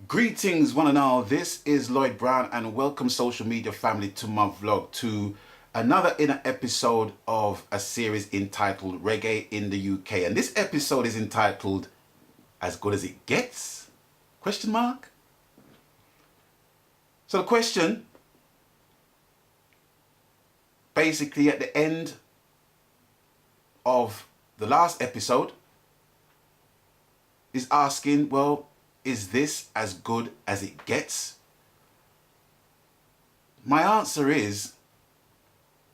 Greetings one and all, this is Lloyd Brown and welcome social media family to my vlog, to another inner episode of a series entitled Reggae in the UK. And this episode is entitled As Good As It Gets? Question mark? So the question, basically at the end of the last episode, is asking, well, is this as good as it gets? My answer is,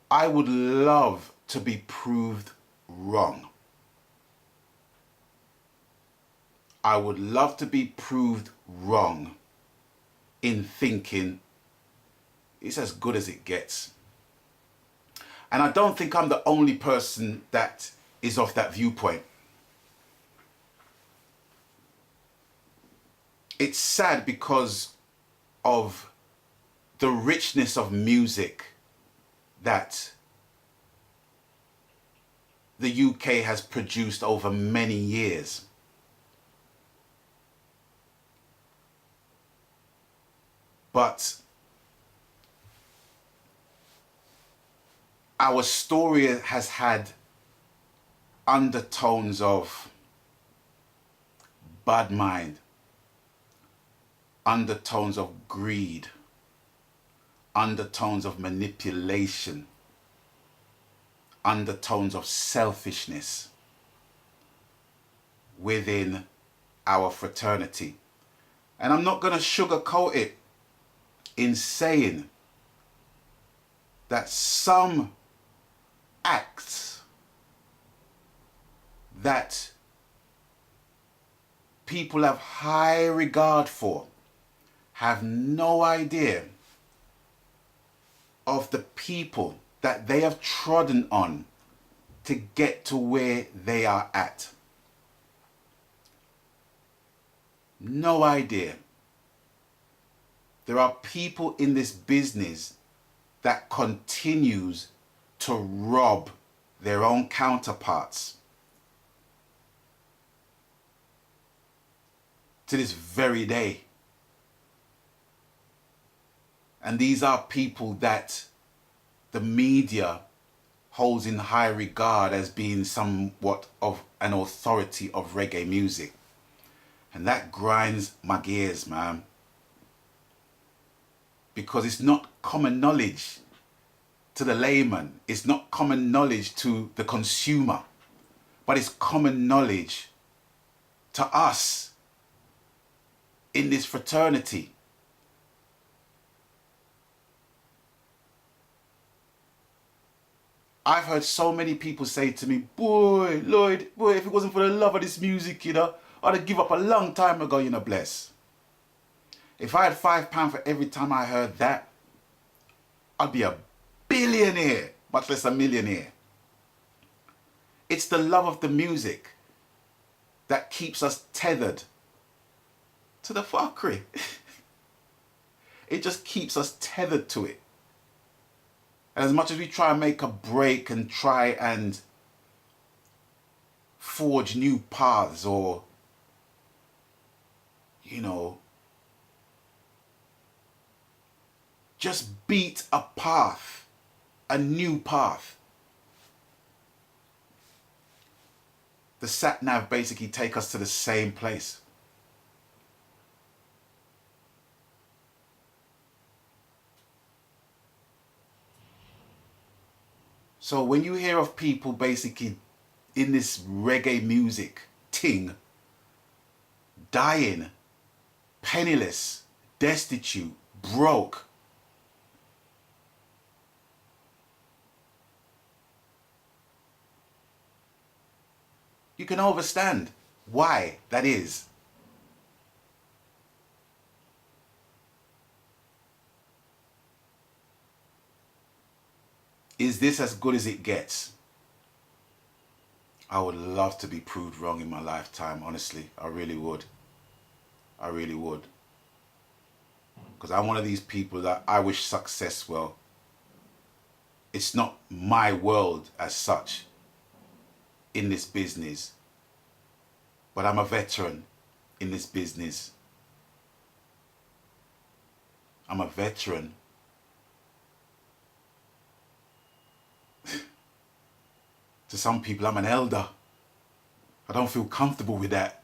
I would love to be proved wrong. I would love to be proved wrong in thinking it's as good as it gets. And I don't think I'm the only person that is of that viewpoint. It's sad because of the richness of music that the UK has produced over many years. But our story has had undertones of bad mind, undertones of greed, undertones of manipulation, undertones of selfishness within our fraternity. And I'm not going to sugarcoat it in saying that some acts that people have high regard for have no idea of the people that they have trodden on to get to where they are at. No idea. There are people in this business that continues to rob their own counterparts to this very day. And these are people that the media holds in high regard as being somewhat of an authority of reggae music. And that grinds my gears, man. Because it's not common knowledge to the layman. It's not common knowledge to the consumer. But it's common knowledge to us in this fraternity. I've heard so many people say to me, boy, Lloyd, boy, if it wasn't for the love of this music, I'd have give up a long time ago, bless. If I had £5 for every time I heard that, I'd be a billionaire, much less a millionaire. It's the love of the music that keeps us tethered to the fuckery. It just keeps us tethered to it. And as much as we try and make a break and try and forge new paths or, just beat a path, a new path, the sat-nav basically take us to the same place. So when you hear of people basically in this reggae music ting, dying, penniless, destitute, broke, you can understand why that is. Is this as good as it gets? I would love to be proved wrong in my lifetime, honestly. I really would. I really would. Because I'm one of these people that I wish success well. It's not my world as such in this business, but I'm a veteran in this business. I'm a veteran. To some people, I'm an elder. I don't feel comfortable with that.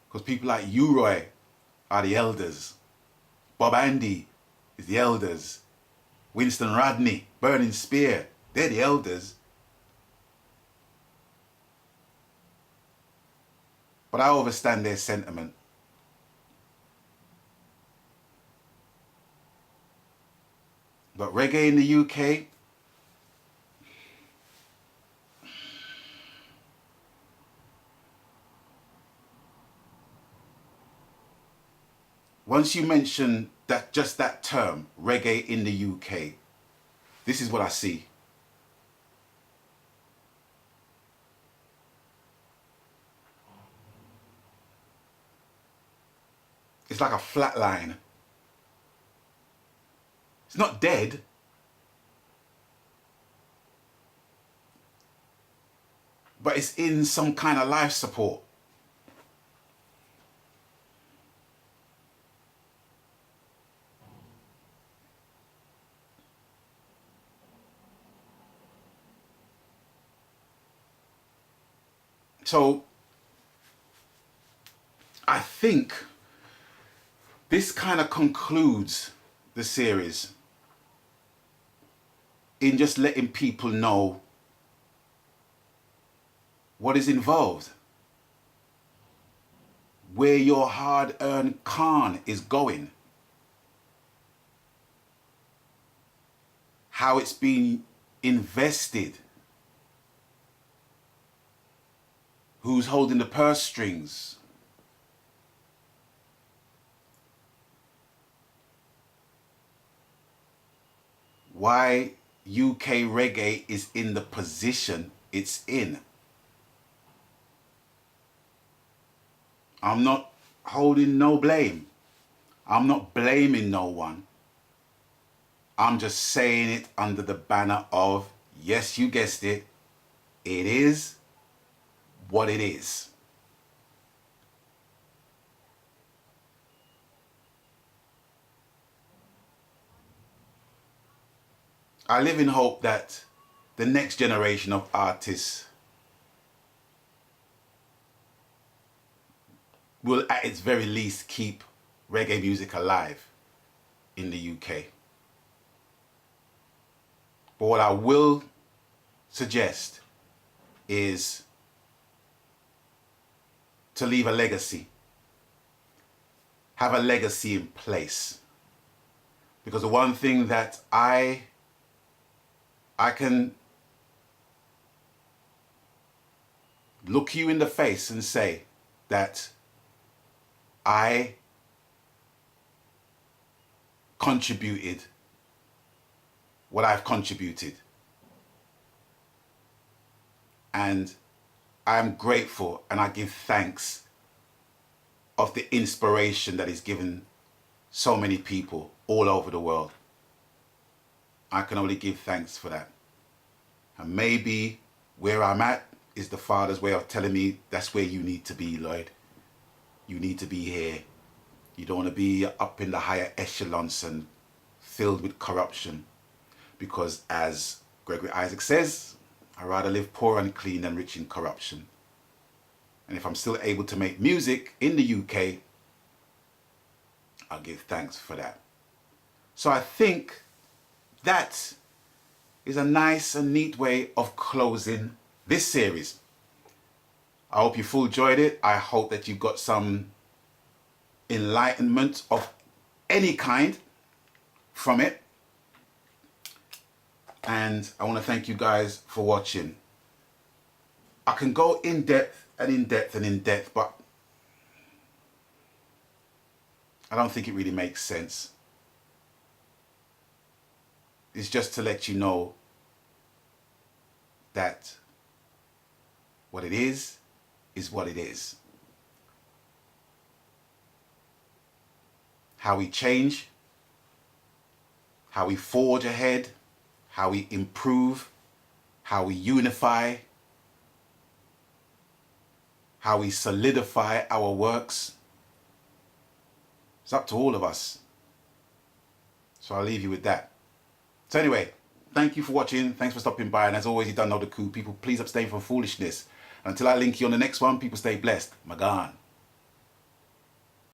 Because people like you, Roy, are the elders. Bob Andy is the elders. Winston Rodney, Burning Spear, they're the elders. But I understand their sentiment. But reggae in the UK, once you mention that, just that term, reggae in the UK, this is what I see. It's like a flat line. It's not dead. But it's in some kind of life support. So I think this kind of concludes the series in just letting people know what is involved, where your hard-earned Khan is going, how it's been invested, who's holding the purse strings, why UK reggae is in the position it's in. I'm not holding no blame. I'm not blaming no one. I'm just saying it under the banner of, yes, you guessed it, it is what it is. I live in hope that the next generation of artists will at its very least keep reggae music alive in the UK. But what I will suggest is to leave a legacy. Have a legacy in place. Because the one thing that I can look you in the face and say that I contributed what I've contributed. And I'm grateful and I give thanks of the inspiration that is given so many people all over the world. I can only give thanks for that. And maybe where I'm at is the Father's way of telling me that's where you need to be, Lloyd. You need to be here. You don't want to be up in the higher echelons and filled with corruption. Because as Gregory Isaac says, I'd rather live poor and clean than rich in corruption. And if I'm still able to make music in the UK, I'll give thanks for that. So I think that is a nice and neat way of closing this series. I hope you full enjoyed it. I hope that you got some enlightenment of any kind from it. And I want to thank you guys for watching. I can go in depth and in depth and in depth, but I don't think it really makes sense. It's just to let you know that what it is what it is. How we change, how we forge ahead, how we improve, how we unify, how we solidify our works. It's up to all of us. So I'll leave you with that. So anyway, thank you for watching. Thanks for stopping by. And as always, you don't know the coup. People, please abstain from foolishness. Until I link you on the next one, people stay blessed. Magan.